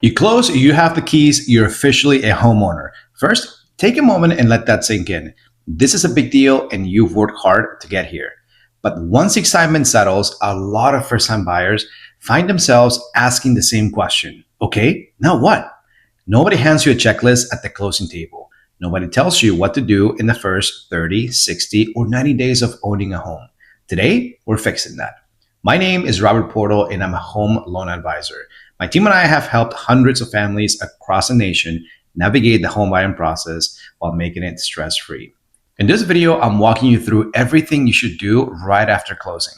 You close, you have the keys, you're officially a homeowner. First, take a moment and let that sink in. This is a big deal and you've worked hard to get here. But once excitement settles, a lot of first time buyers find themselves asking the same question. Okay, now what? Nobody hands you a checklist at the closing table. Nobody tells you what to do in the first 30, 60, or 90 days of owning a home. Today, we're fixing that. My name is Robert Portal and I'm a home loan advisor. My team and I have helped hundreds of families across the nation navigate the home buying process while making it stress-free. In this video, I'm walking you through everything you should do right after closing,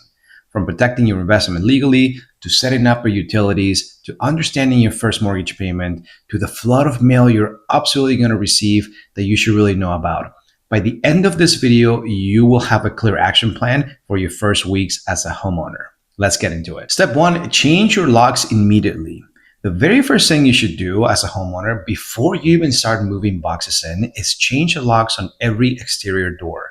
from protecting your investment legally, to setting up your utilities, to understanding your first mortgage payment, to the flood of mail you're absolutely going to receive that you should really know about. By the end of this video, you will have a clear action plan for your first weeks as a homeowner. Let's get into it. Step one, change your locks immediately. The very first thing you should do as a homeowner before you even start moving boxes in is change the locks on every exterior door.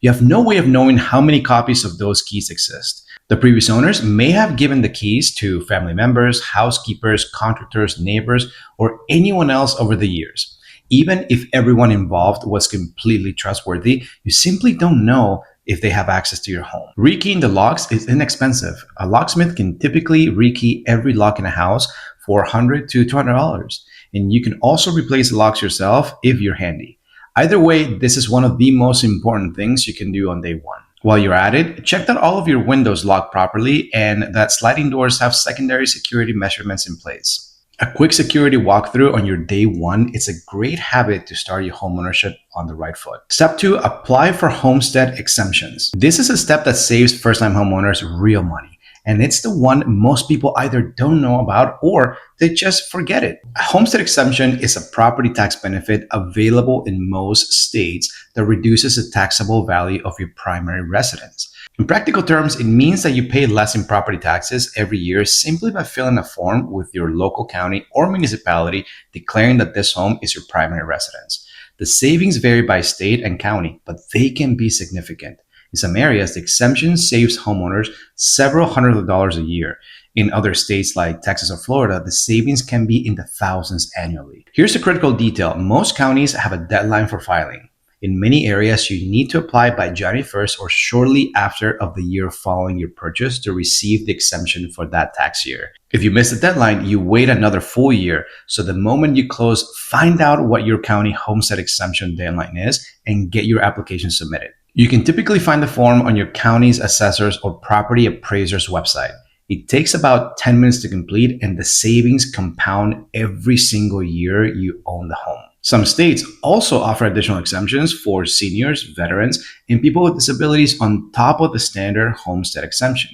You have no way of knowing how many copies of those keys exist. The previous owners may have given the keys to family members, housekeepers, contractors, neighbors, or anyone else over the years. Even if everyone involved was completely trustworthy, you simply don't know if they have access to your home. Rekeying the locks is inexpensive. A locksmith can typically rekey every lock in a house for $100 to $200, and you can also replace the locks yourself if you're handy. Either way, this is one of the most important things you can do on day one. While you're at it, check that all of your windows lock properly and that sliding doors have secondary security measurements in place. A quick security walkthrough on your day one is a great habit to start your homeownership on the right foot. Step two, apply for homestead exemptions. This is a step that saves first-time homeowners real money. And it's the one most people either don't know about or they just forget it. A homestead exemption is a property tax benefit available in most states that reduces the taxable value of your primary residence. In practical terms, it means that you pay less in property taxes every year simply by filling a form with your local county or municipality declaring that this home is your primary residence. The savings vary by state and county, but they can be significant. In some areas, the exemption saves homeowners several hundreds of dollars a year. In other states like Texas or Florida, the savings can be in the thousands annually. Here's a critical detail. Most counties have a deadline for filing. In many areas, you need to apply by January 1st or shortly after of the year following your purchase to receive the exemption for that tax year. If you miss the deadline, you wait another full year. So the moment you close, find out what your county homestead exemption deadline is and get your application submitted. You can typically find the form on your county's assessor's or property appraiser's website. It takes about 10 minutes to complete and the savings compound every single year you own the home. Some states also offer additional exemptions for seniors, veterans, and people with disabilities on top of the standard homestead exemption.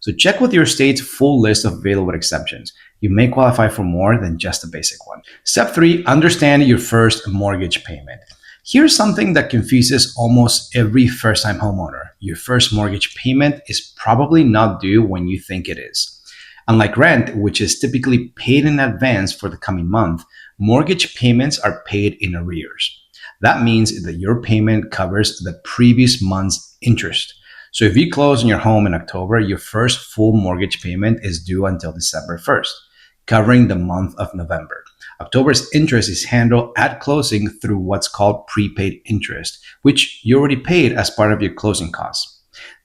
So check with your state's full list of available exemptions. You may qualify for more than just the basic one. Step three, understand your first mortgage payment. Here's something that confuses almost every first-time homeowner. Your first mortgage payment is probably not due when you think it is. Unlike rent, which is typically paid in advance for the coming month, mortgage payments are paid in arrears. That means that your payment covers the previous month's interest. So if you close on your home in October, your first full mortgage payment is due until December 1st, covering the month of November. October's interest is handled at closing through what's called prepaid interest, which you already paid as part of your closing costs.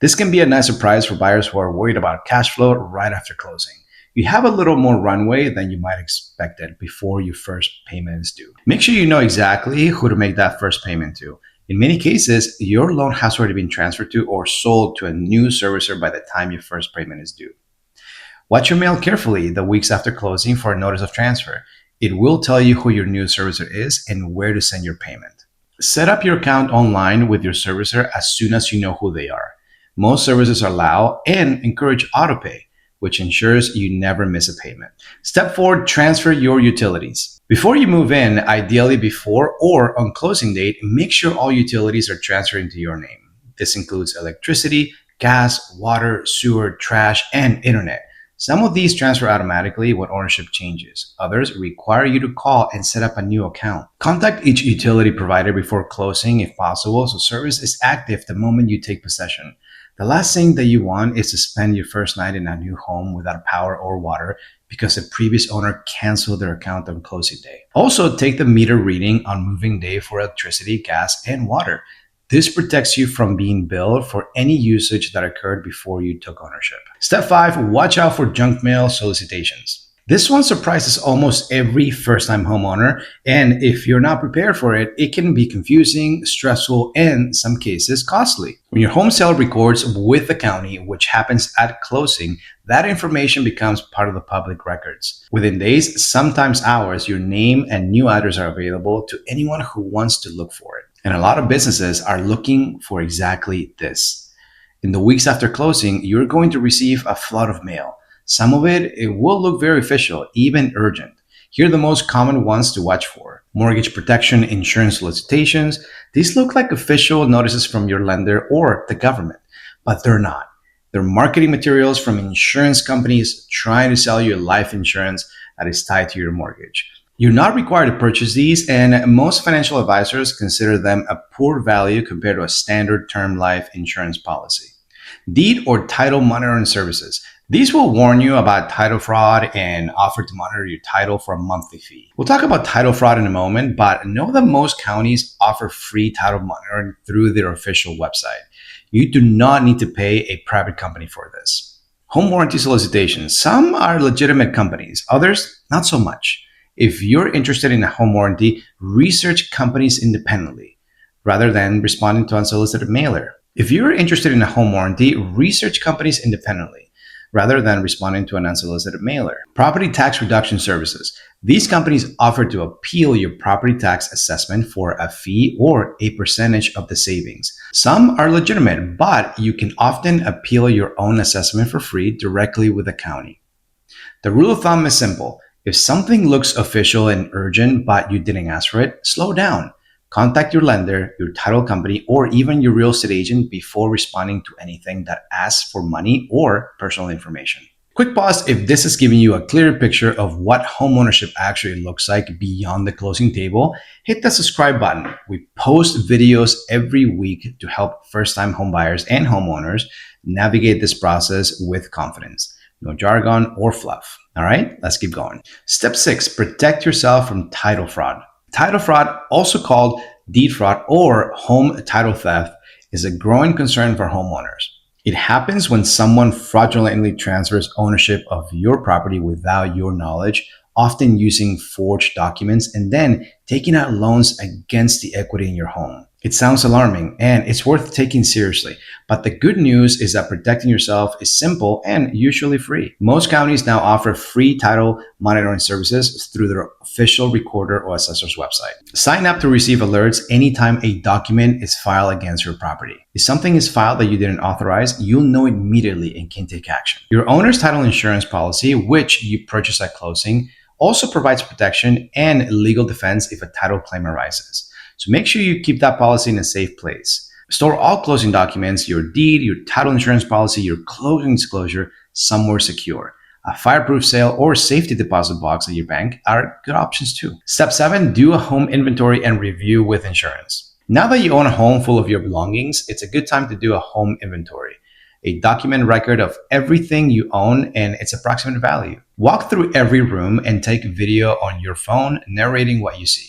This can be a nice surprise for buyers who are worried about cash flow right after closing. You have a little more runway than you might expect before your first payment is due. Make sure you know exactly who to make that first payment to. In many cases, your loan has already been transferred to or sold to a new servicer by the time your first payment is due. Watch your mail carefully the weeks after closing for a notice of transfer. It will tell you who your new servicer is and where to send your payment. Set up your account online with your servicer as soon as you know who they are. Most services allow and encourage autopay, which ensures you never miss a payment. Step four, transfer your utilities. Before you move in, ideally before or on closing date, make sure all utilities are transferred into your name. This includes electricity, gas, water, sewer, trash, and internet. Some of these transfer automatically when ownership changes. Others require you to call and set up a new account. Contact each utility provider before closing if possible so service is active the moment you take possession. The last thing that you want is to spend your first night in a new home without power or water because the previous owner canceled their account on closing day. Also, take the meter reading on moving day for electricity, gas, and water. This protects you from being billed for any usage that occurred before you took ownership. Step 5, watch out for junk mail solicitations. This one surprises almost every first-time homeowner, and if you're not prepared for it, it can be confusing, stressful, and in some cases costly. When your home sale records with the county, which happens at closing, that information becomes part of the public records. Within days, sometimes hours, your name and new address are available to anyone who wants to look for it. And a lot of businesses are looking for exactly this. In the weeks after closing, you're going to receive a flood of mail. Some of it will look very official, even urgent. Here are the most common ones to watch for. Mortgage protection insurance solicitations. These look like official notices from your lender or the government, but they're not. They're marketing materials from insurance companies trying to sell you life insurance that is tied to your mortgage. You're not required to purchase these, and most financial advisors consider them a poor value compared to a standard term life insurance policy. Deed or title monitoring services. These will warn you about title fraud and offer to monitor your title for a monthly fee. We'll talk about title fraud in a moment, but know that most counties offer free title monitoring through their official website. You do not need to pay a private company for this. Home warranty solicitations. Some are legitimate companies, others not so much. If you're interested in a home warranty, research companies independently rather than responding to unsolicited mailer. If you're interested in a home warranty, research companies independently rather than responding to an unsolicited mailer. Property tax reduction services. These companies offer to appeal your property tax assessment for a fee or a percentage of the savings. Some are legitimate, but you can often appeal your own assessment for free directly with the county. The rule of thumb is simple. If something looks official and urgent, but you didn't ask for it, slow down. Contact your lender, your title company, or even your real estate agent before responding to anything that asks for money or personal information. Quick pause if this is giving you a clearer picture of what homeownership actually looks like beyond the closing table. Hit the subscribe button. We post videos every week to help first-time homebuyers and homeowners navigate this process with confidence. No jargon or fluff. All right, let's keep going. Step 6, protect yourself from title fraud. Title fraud, also called deed fraud or home title theft, is a growing concern for homeowners. It happens when someone fraudulently transfers ownership of your property without your knowledge, often using forged documents and then taking out loans against the equity in your home. It sounds alarming and it's worth taking seriously, but the good news is that protecting yourself is simple and usually free. Most counties now offer free title monitoring services through their official recorder or assessor's website. Sign up to receive alerts anytime a document is filed against your property. If something is filed that you didn't authorize, you'll know immediately and can take action. Your owner's title insurance policy, which you purchase at closing, also provides protection and legal defense if a title claim arises. So make sure you keep that policy in a safe place. Store all closing documents, your deed, your title insurance policy, your closing disclosure somewhere secure. A fireproof sale or safety deposit box at your bank are good options too. Step 7, do a home inventory and review with insurance. Now that you own a home full of your belongings, it's a good time to do a home inventory. A documented record of everything you own and its approximate value. Walk through every room and take video on your phone narrating what you see.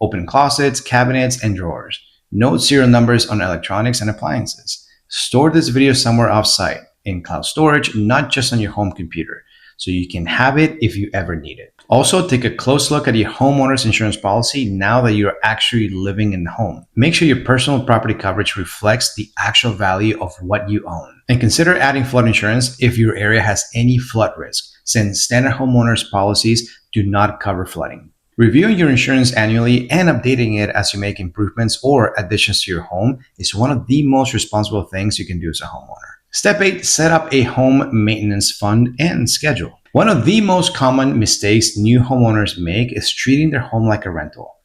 Open closets, cabinets, and drawers. Note serial numbers on electronics and appliances. Store this video somewhere off-site, in cloud storage, not just on your home computer, so you can have it if you ever need it. Also, take a close look at your homeowner's insurance policy now that you're actually living in the home. Make sure your personal property coverage reflects the actual value of what you own. And consider adding flood insurance if your area has any flood risk, since standard homeowners policies do not cover flooding. Reviewing your insurance annually and updating it as you make improvements or additions to your home is one of the most responsible things you can do as a homeowner. Step 8, set up a home maintenance fund and schedule. One of the most common mistakes new homeowners make is treating their home like a rental,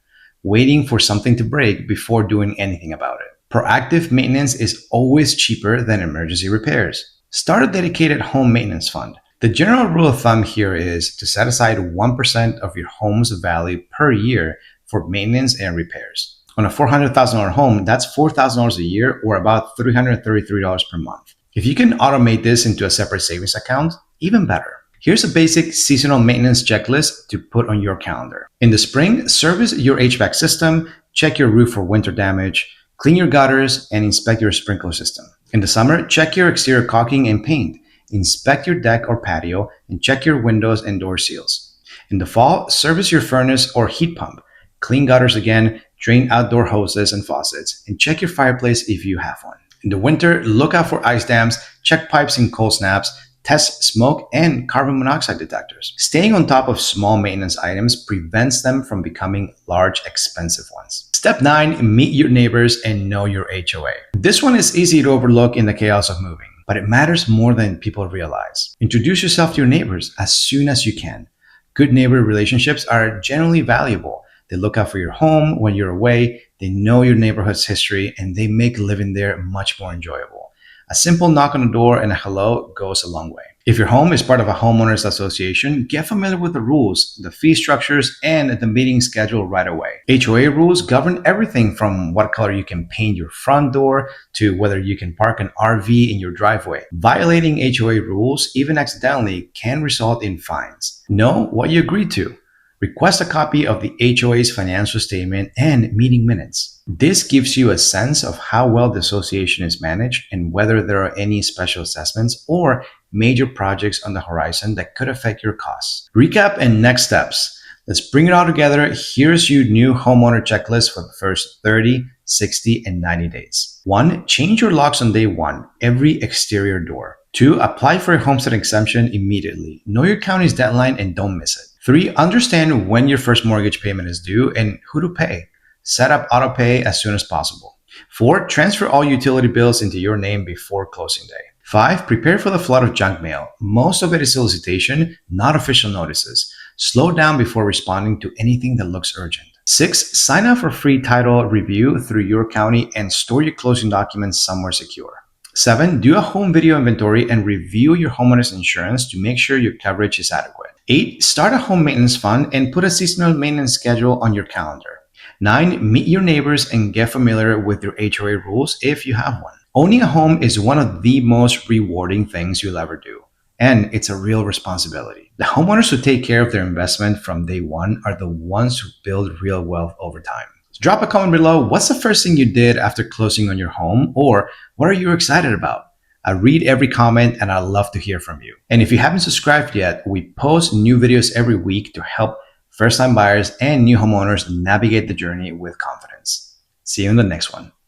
waiting for something to break before doing anything about it. Proactive maintenance is always cheaper than emergency repairs. Start a dedicated home maintenance fund. The general rule of thumb here is to set aside 1% of your home's value per year for maintenance and repairs. On a $400,000 home, that's $4,000 a year or about $333 per month. If you can automate this into a separate savings account, even better. Here's a basic seasonal maintenance checklist to put on your calendar. In the spring, service your HVAC system, check your roof for winter damage, clean your gutters, and inspect your sprinkler system. In the summer, check your exterior caulking and paint, inspect your deck or patio, and check your windows and door seals. In the fall, service your furnace or heat pump, clean gutters again, drain outdoor hoses and faucets, and check your fireplace if you have one. In the winter, look out for ice dams, check pipes and cold snaps, test smoke and carbon monoxide detectors. Staying on top of small maintenance items prevents them from becoming large, expensive ones. Step 9, meet your neighbors and know your HOA. This one is easy to overlook in the chaos of moving, but it matters more than people realize. Introduce yourself to your neighbors as soon as you can. Good neighbor relationships are generally valuable. They look out for your home when you're away, they know your neighborhood's history, and they make living there much more enjoyable. A simple knock on the door and a hello goes a long way. If your home is part of a homeowners association, get familiar with the rules, the fee structures, and the meeting schedule right away. HOA rules govern everything from what color you can paint your front door to whether you can park an RV in your driveway. Violating HOA rules, even accidentally, can result in fines. Know what you agreed to. Request a copy of the HOA's financial statement and meeting minutes. This gives you a sense of how well the association is managed and whether there are any special assessments or major projects on the horizon that could affect your costs. Recap and next steps. Let's bring it all together. Here's your new homeowner checklist for the first 30, 60, and 90 days. 1. Change your locks on day 1, every exterior door. 2. Apply for a homestead exemption immediately. Know your county's deadline and don't miss it. 3. Understand when your first mortgage payment is due and who to pay. Set up auto pay as soon as possible. 4. Transfer all utility bills into your name before closing day. 5. Prepare for the flood of junk mail. Most of it is solicitation, not official notices. Slow down before responding to anything that looks urgent. 6. Sign up for free title review through your county and store your closing documents somewhere secure. 7. Do a home video inventory and review your homeowner's insurance to make sure your coverage is adequate. 8. Start a home maintenance fund and put a seasonal maintenance schedule on your calendar. 9. Meet your neighbors and get familiar with your HOA rules if you have one. Owning a home is one of the most rewarding things you'll ever do, and it's a real responsibility. The homeowners who take care of their investment from day one are the ones who build real wealth over time. Drop a comment below. What's the first thing you did after closing on your home, or what are you excited about? I read every comment and I love to hear from you. And if you haven't subscribed yet, we post new videos every week to help first-time buyers and new homeowners navigate the journey with confidence. See you in the next one.